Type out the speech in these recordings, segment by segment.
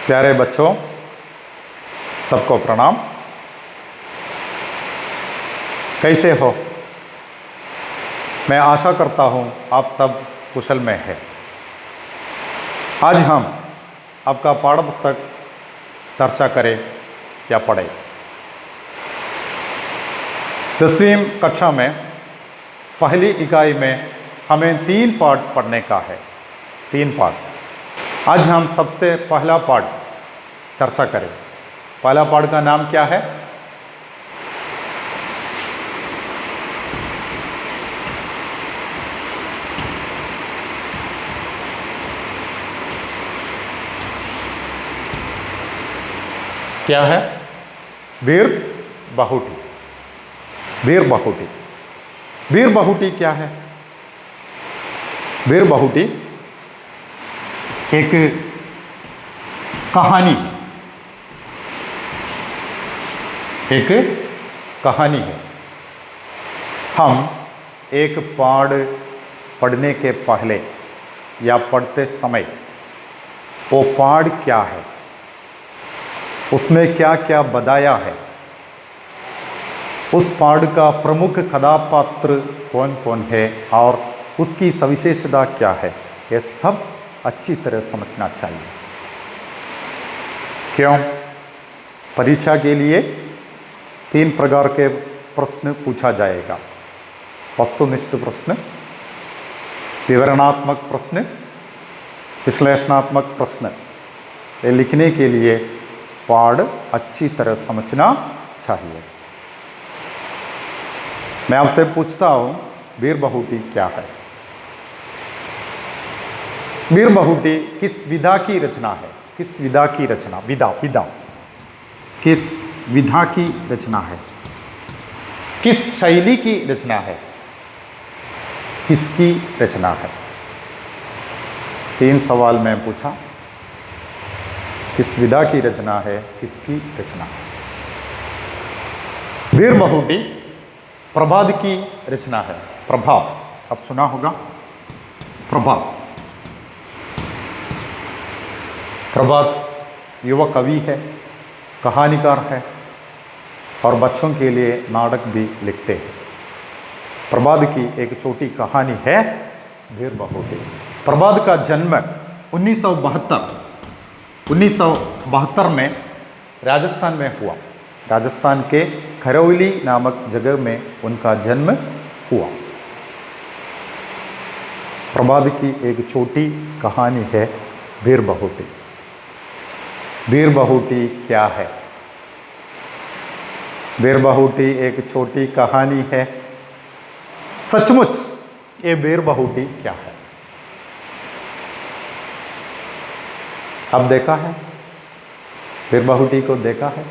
प्यारे बच्चों, सबको प्रणाम। कैसे हो? मैं आशा करता हूँ आप सब कुशल में हैं। आज हम आपका पाठ्य पुस्तक चर्चा करें या पढ़ें। 10वीं कक्षा में पहली इकाई में हमें 3 पाठ पढ़ने का है। 3 पाठ। आज हम सबसे पहला पाठ चर्चा करें। पहला पाठ का नाम क्या है? क्या है? वीर बहुटी। वीर बहुटी। वीर बहुटी क्या है? वीर बहुटी एक कहानी, एक कहानी है। हम एक पाठ पढ़ने के पहले या पढ़ते समय वो पाठ क्या है, उसमें क्या क्या बताया है, उस पाठ का प्रमुख कथापात्र कौन कौन है और उसकी सविशेषता क्या है, ये सब अच्छी तरह समझना चाहिए। क्यों? परीक्षा के लिए 3 प्रकार के प्रश्न पूछा जाएगा। वस्तुनिष्ठ प्रश्न, विवरणात्मक प्रश्न, विश्लेषणात्मक प्रश्न। ये लिखने के लिए पाठ अच्छी तरह समझना चाहिए। मैं आपसे पूछता हूं, वीर बहुटी क्या है? वीर बहुटी किस विधा की रचना है? किस विधा की रचना? विधा किस विधा की रचना है? किस शैली की रचना है? किसकी रचना है? 3 सवाल मैं पूछा। किस विधा की रचना है, किसकी रचना है? वीर बहुटी प्रभात की रचना है। प्रभात, अब सुना होगा प्रभात। प्रभात युवा कवि है, कहानीकार है और बच्चों के लिए नाटक भी लिखते हैं। प्रभात की एक छोटी कहानी है वीर बहुटी। प्रभात का जन्म 1972 में राजस्थान में हुआ। राजस्थान के खरौली नामक जगह में उनका जन्म हुआ। प्रभात की एक छोटी कहानी है वीर बहुटी। वीर बहुटी क्या है? वीर बहुटी एक छोटी कहानी है। सचमुच ये वीर बहुटी क्या है? अब देखा है? वीर बहुटी को देखा है?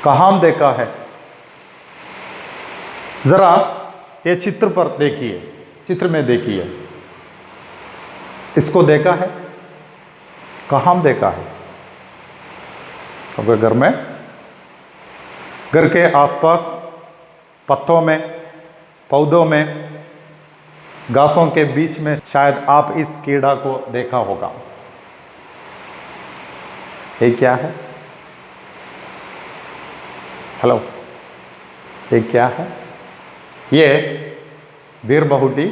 कहाँ देखा है? जरा ये चित्र पर देखिए, चित्र में देखिए। इसको देखा है? कहाँ देखा है? आपके घर में, घर के आसपास, पत्तों में, पौधों में, घासों के बीच में शायद आप इस कीड़ा को देखा होगा। ये क्या है? हेलो, ये क्या है? ये वीर बहुटी।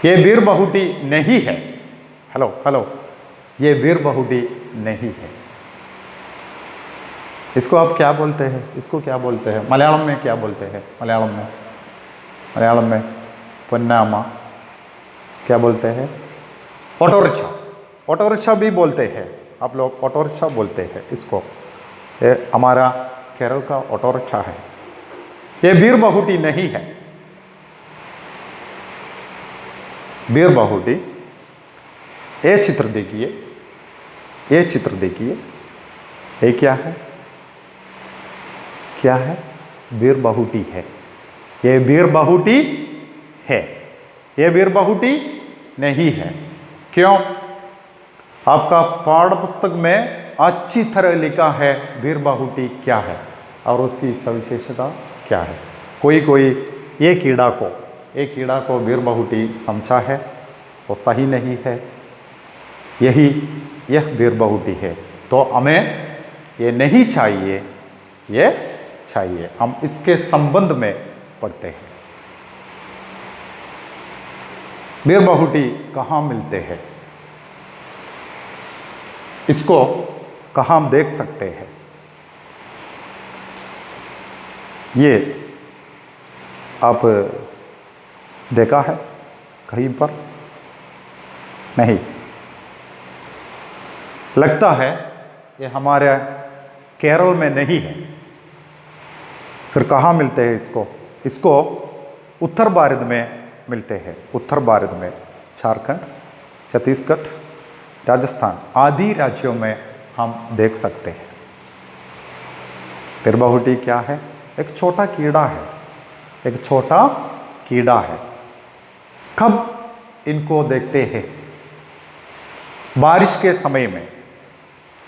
ये वीर बहुटी नहीं है। हेलो, ये वीर बहुटी नहीं है। इसको आप क्या बोलते हैं? इसको क्या बोलते हैं? मलयालम में क्या बोलते हैं? मलयालम में पन्नामा क्या बोलते हैं? ऑटो रिक्शा भी बोलते हैं। आप लोग ऑटो रिक्शा बोलते हैं इसको। ये हमारा केरल का ऑटो रिक्शा है। ये वीर बहुटी नहीं है। वीर बहुटी, ये चित्र देखिए, ये चित्र देखिए। ये क्या है? क्या है? वीर बहुटी है। ये वीर बहुटी है। ये वीर बहुटी नहीं है। क्यों? आपका पाठ्य पुस्तक में अच्छी तरह लिखा है वीर बहुटी क्या है और उसकी सविशेषता क्या है। कोई ये कीड़ा को वीर बहुटी समझा है, वो सही नहीं है। यह बीर बहुटी है, तो हमें ये नहीं चाहिए, ये चाहिए। हम इसके संबंध में पढ़ते हैं। बीर बहुटी कहाँ मिलते हैं, इसको कहाँ हम देख सकते हैं? ये आप देखा है कहीं पर? नहीं, लगता है ये हमारे केरल में नहीं है। फिर कहाँ मिलते हैं इसको उत्तर भारत में मिलते हैं। उत्तर भारत में झारखंड, छत्तीसगढ़, राजस्थान आदि राज्यों में हम देख सकते हैं। बीर बहुटी क्या है? एक छोटा कीड़ा है, एक छोटा कीड़ा है। कब इनको देखते हैं? बारिश के समय में,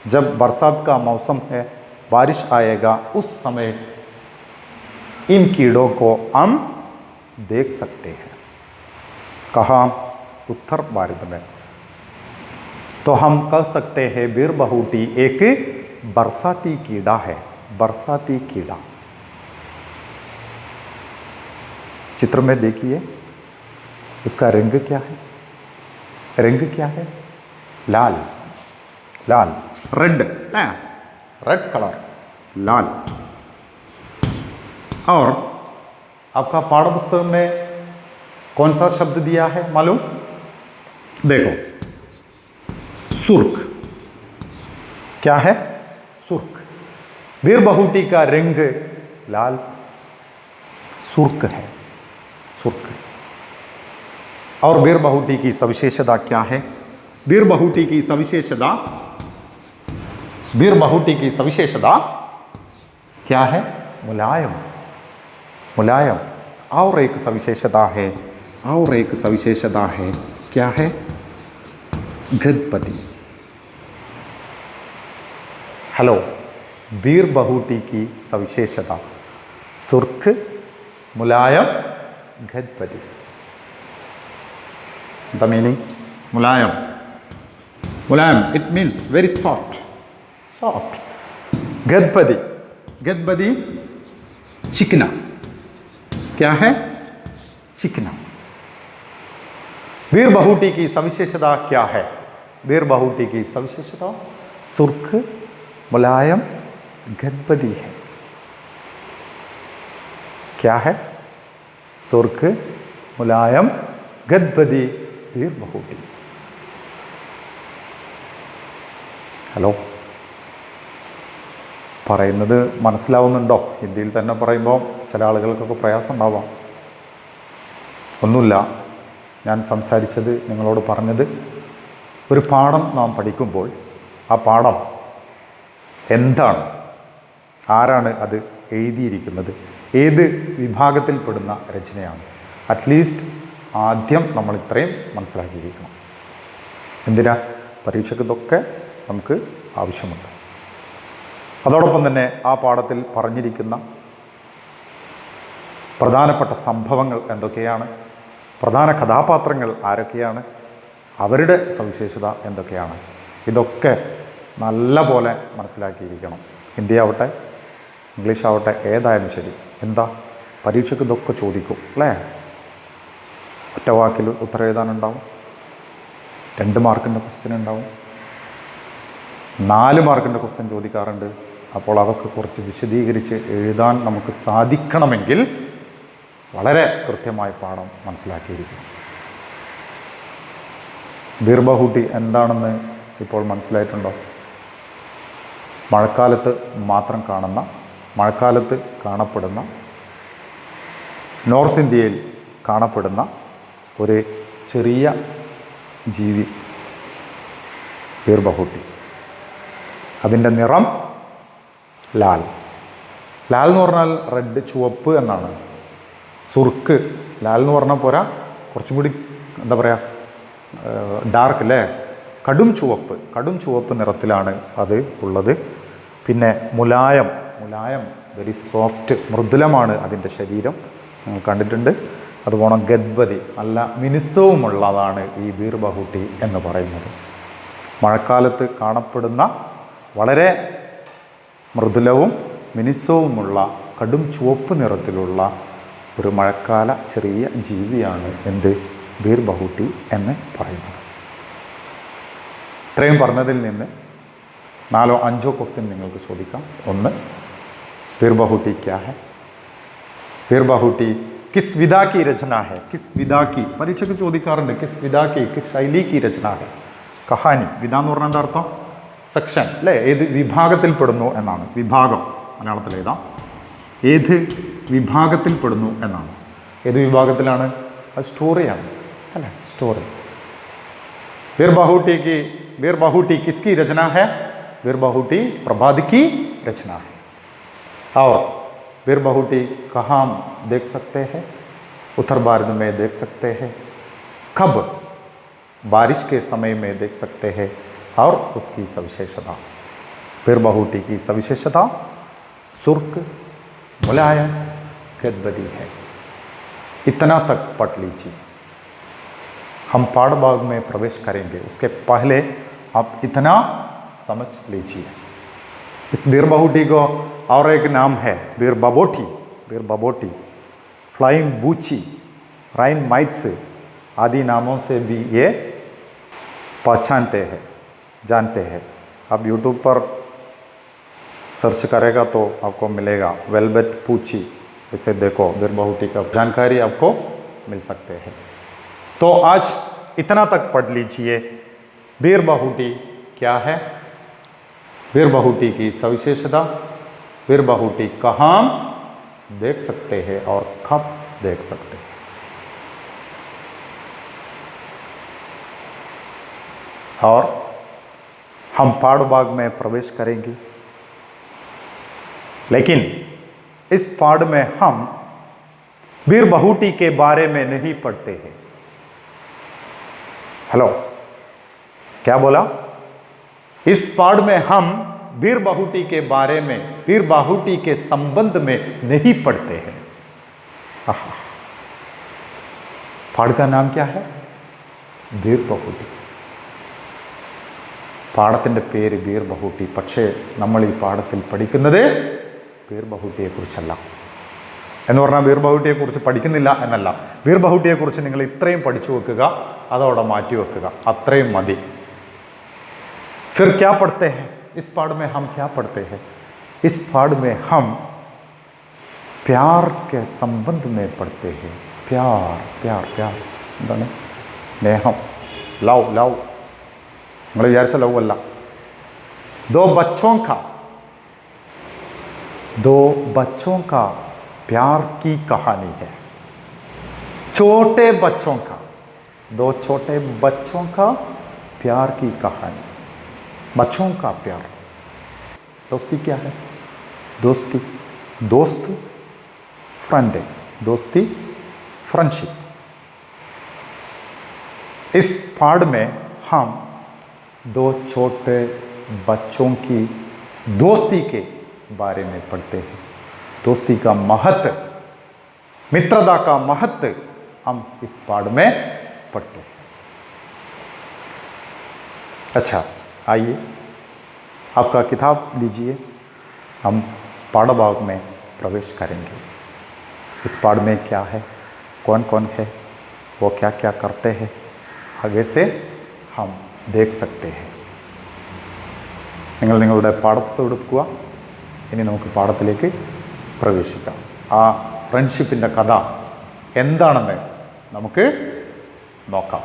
जब बरसात का मौसम है, बारिश आएगा, उस समय इन कीड़ों को हम देख सकते हैं। कहाँ? उत्तर भारत में। तो हम कह सकते हैं बीर बहुटी एक बरसाती कीड़ा है, बरसाती कीड़ा। चित्र में देखिए, उसका रंग क्या है? रंग क्या है? लाल, लाल, रेड, रेड कलर, लाल। और आपका पाठ्य पुस्तक में कौन सा शब्द दिया है मालूम? देखो, सुर्ख। क्या है? सुर्ख। बीर बहुटी का रंग लाल, सुर्ख है, सुर्ख। और बीर बहुटी की सविशेषता क्या है? बीर बहुटी की सविशेषता, बीर बहुटी की सविशेषता क्या है? मुलायम, मुलायम। और एक सविशेषता है, और एक सविशेषता है, क्या है? गदपदी। हेलो, बीर बहुटी की सविशेषता सुर्ख, मुलायम, गदपदी। The meaning? मुलायम, मुलायम, it means very soft, soft. गदपदी, गदपदी चिकना। क्या है? चिकना। बीर बहुटी की सविशेषता क्या है? बीर बहुटी की सविशेषता सुर्ख, मुलायम, गदपदी है। क्या है? सुर्ख, मुलायम, गदपदी, बीर बहुटी। ഹലോ, പറയുന്നത് മനസ്സിലാവുന്നുണ്ടോ? ഹിന്ദിയിൽ തന്നെ പറയുമ്പോൾ ചില ആളുകൾക്കൊക്കെ പ്രയാസം ഉണ്ടാവാം. ഒന്നുമില്ല, ഞാൻ സംസാരിച്ചത്, നിങ്ങളോട് പറഞ്ഞത്, ഒരു പാഠം നാം പഠിക്കുമ്പോൾ ആ പാഠം എന്താണ്, ആരാണ് അത് എഴുതിയിരിക്കുന്നത്, ഏത് വിഭാഗത്തിൽപ്പെടുന്ന രചനയാണ്, അറ്റ്ലീസ്റ്റ് ആദ്യം നമ്മൾ ഇത്രയും മനസ്സിലാക്കിയിരിക്കണം. എന്തിനാ? പരീക്ഷയ്ക്ക് ഇതൊക്കെ നമുക്ക് ആവശ്യമുണ്ട്. അതോടൊപ്പം തന്നെ ആ പാഠത്തിൽ പറഞ്ഞിരിക്കുന്ന പ്രധാനപ്പെട്ട സംഭവങ്ങൾ എന്തൊക്കെയാണ്, പ്രധാന കഥാപാത്രങ്ങൾ ആരൊക്കെയാണ്, അവരുടെ സവിശേഷത എന്തൊക്കെയാണ്, ഇതൊക്കെ നല്ല പോലെ മനസ്സിലാക്കിയിരിക്കണം. ഹിന്ദി ആവട്ടെ, ഇംഗ്ലീഷ് ആവട്ടെ, ഏതായാലും ശരി. എന്താ? പരീക്ഷയ്ക്ക് ഇതൊക്കെ ചോദിക്കും അല്ലേ? ഒറ്റ വാക്കിൽ ഉത്തരം എഴുതാനുണ്ടാവും, 2 മാർക്കിൻ്റെ ക്വസ്റ്റ്യൻ ഉണ്ടാവും, 4 മാർക്കിൻ്റെ ക്വസ്റ്റ്യൻ ചോദിക്കാറുണ്ട്. അപ്പോൾ അതൊക്കെ കുറച്ച് വിശദീകരിച്ച് എഴുതാൻ നമുക്ക് സാധിക്കണമെങ്കിൽ വളരെ കൃത്യമായ പാഠം മനസ്സിലാക്കിയിരിക്കും. बीर बहुटी എന്താണെന്ന് ഇപ്പോൾ മനസ്സിലായിട്ടുണ്ടോ? മഴക്കാലത്ത് മാത്രം കാണുന്ന, മഴക്കാലത്ത് കാണപ്പെടുന്ന, നോർത്ത് ഇന്ത്യയിൽ കാണപ്പെടുന്ന ഒരു ചെറിയ ജീവി बीर बहुटी. അതിൻ്റെ നിറം ലാൽ. ലാൽ എന്ന് പറഞ്ഞാൽ റെഡ്, ചുവപ്പ് എന്നാണ്. സുർക്ക്, ലാൽ എന്ന് പറഞ്ഞാൽ പോരാ, കുറച്ചും കൂടി എന്താ പറയുക, ഡാർക്ക് അല്ലേ, കടും ചുവപ്പ്, കടും ചുവപ്പ് നിറത്തിലാണ് അത് ഉള്ളത്. പിന്നെ മുലായം, മുലായം വെരി സോഫ്റ്റ്, മൃദുലമാണ് അതിൻ്റെ ശരീരം, നിങ്ങൾ കണ്ടിട്ടുണ്ട്. അതുപോലെ ഗദ്പതി, നല്ല മിനുസവുമുള്ളതാണ് ഈ ബീർ ബഹൂട്ടി എന്ന് പറയുന്നത്. മഴക്കാലത്ത് കാണപ്പെടുന്ന വളരെ മൃദുലവും മിനുസവുമുള്ള കടും ചുവപ്പ് നിറത്തിലുള്ള ഒരു മഴക്കാല ചെറിയ ജീവിയാണ് എന്ത് ബീർ ബഹൂട്ടി എന്ന് പറയുന്നത്. ഇത്രയും പറഞ്ഞതിൽ നിന്ന് 4-5 ക്വസ്റ്റ്യൻ നിങ്ങൾക്ക് ചോദിക്കാം. ഒന്ന്, ബീർ ബഹൂട്ടി ക്യാ ഹെ? ബീർ ബഹൂട്ടി കിസ് വിധാ കി രചന ഹെ? കിസ് വിധാ കി, പരീക്ഷയ്ക്ക് ചോദിക്കാറുണ്ട്. കിസ് വിധാ കി, കിസ് ശൈലി കി രചന ഹെ? കഹാനി, വിധ എന്ന് പറഞ്ഞാൽ എന്താ അർത്ഥം? സെക്ഷൻ അല്ലേ? ഏത് വിഭാഗത്തിൽപ്പെടുന്നു എന്നാണ്. വിഭാഗം മലയാളത്തിൽ എഴുതാം. ഏത് വിഭാഗത്തിൽപ്പെടുന്നു എന്നാണ്. ഏത് വിഭാഗത്തിലാണ്? അത് സ്റ്റോറിയാണ് അല്ലേ? സ്റ്റോറി. ബീർ बहूटी किसकी रचना है? बीर बहूटी प्रभात की रचना है. और बीर बहूटी कहाँ देख सकते हैं? उत्तर भारत में देख सकते हैं. कब? बारिश के समय में देख सकते हैं. और उसकी सविशेषता, बीर बहूटी की सविशेषता सुर्ख, मुलायम, गदगदी है. इतना तक पढ़ लीजिए. हम पाठभाग में प्रवेश करेंगे, उसके पहले आप इतना समझ लीजिए. इस बीर बहूटी को और एक नाम है बीर बबोटी. बीर बबोटी, फ्लाइंग बूची, राइन माइट्स आदि नामों से भी ये पहचानते हैं, जानते हैं. आप यूट्यूब पर सर्च करेगा तो आपको मिलेगा वेलवेट पूची. इसे देखो, बीर बहूटी का जानकारी आपको मिल सकते हैं. तो आज इतना तक पढ़ लीजिए. बीर बहूटी क्या है? बीर बहूटी की सविशेषता, बीर बहूटी कहाँ देख सकते हैं और कब देख सकते हैं. और हम पाठभाग में प्रवेश करेंगे, लेकिन इस पाठ में हम बीर बहूटी के बारे में नहीं पढ़ते हैं. हेलो, क्या बोला? इस पाठ में हम बीर बहूटी के बारे में, बीर बहूटी के संबंध में नहीं पढ़ते हैं. पाठ का नाम क्या है? बीर बहूटी. പാഠത്തിൻ്റെ പേര് ബീർ ബഹൂട്ടി. പക്ഷേ നമ്മൾ ഈ പാഠത്തിൽ പഠിക്കുന്നത് ബീർ ബഹൂട്ടിയെക്കുറിച്ചല്ല. എന്ന് പറഞ്ഞാൽ ബീർ ബഹൂട്ടിയെക്കുറിച്ച് പഠിക്കുന്നില്ല എന്നല്ല. ബീർ ബഹൂട്ടിയെക്കുറിച്ച് നിങ്ങൾ ഇത്രയും പഠിച്ചു വെക്കുക, അതവിടെ മാറ്റി വെക്കുക, അത്രയും മതി. फिर क्या पढ़ते हैं? इस पाठ में हम क्या पढ़ते हैं? इस पाठ में हम प्यार के संबंध में पढ़ते हैं. प्यार, प्यार, प्यार എന്താണ്? സ്നേഹം, ലവ്, ലവ്. നിങ്ങൾ വിചാരിച്ച ലവ് അല്ല. दो बच्चों का प्यार की कहानी है. छोटे बच्चों का, 2 छोटे बच्चों का प्यार की कहानी. बच्चों का प्यार. दोस्ती क्या है? दोस्ती, दोस्त, फ्रेंड. दोस्ती, फ्रेंडशिप. इस पाठ में हम 2 छोटे बच्चों की दोस्ती के बारे में पढ़ते हैं. दोस्ती का महत्व, मित्रता का महत्व हम इस पाठ में पढ़ते हैं. अच्छा, आइए आपका किताब लीजिए. हम पाठभाग में प्रवेश करेंगे. इस पाठ में क्या है, कौन कौन है, वो क्या क्या करते हैं, आगे से हम देख सकते हैं. നിങ്ങൾ നിങ്ങളുടെ പാഠപുസ്തകം എടുക്കുക. ഇനി നമുക്ക് പാഠത്തിലേക്ക് പ്രവേശിക്കാം. ആ ഫ്രണ്ട്ഷിപ്പിൻ്റെ കഥ എന്താണെന്ന് നമുക്ക് നോക്കാം.